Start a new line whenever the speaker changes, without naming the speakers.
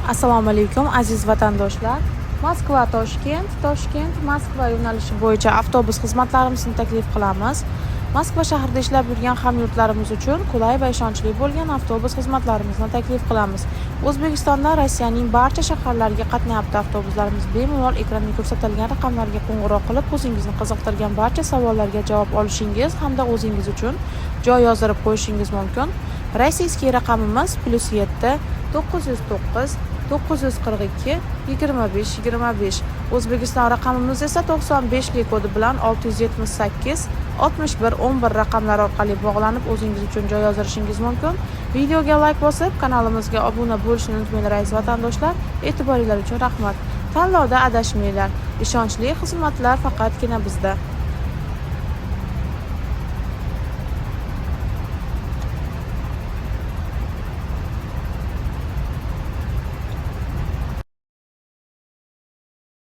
Assalomu alaykum aziz vatandoshlar. Moskva Toshkent, Toshkent Moskva yo'nalishi bo'yicha avtobus xizmatlarimizni taklif qilamiz. Moskva shahrida ishlab yurgan hamyurtlarimiz uchun qulay va ishonchli bo'lgan avtobus xizmatlarimizni taklif qilamiz. O'zbekistonda Rossiyaning barcha shaharlariga qatnayapti avtobuslarimiz. Bemalol ekranda ko'rsatilgan raqamlarga qo'ng'iroq qilib, o'zingizni qiziqtirgan barcha savollarga javob olishingiz hamda o'zingiz uchun joy yozdirib qo'yishingiz mumkin. Rossiyskiy raqamimiz +7 909 942 25 25. O'zbekiston raqamimiz esa 95 kodi bilan 678 61 11 raqamlari orqali bog'lanib o'zingiz uchun joy yozdirishingiz mumkin. Videoga like bosib, kanalimizga obuna bo'lishni unutmanglar aziz vatandoshlar. E'tiboringiz uchun rahmat. Tanlovda adashmanglar. Ishonchli xizmatlar faqatgina bizda.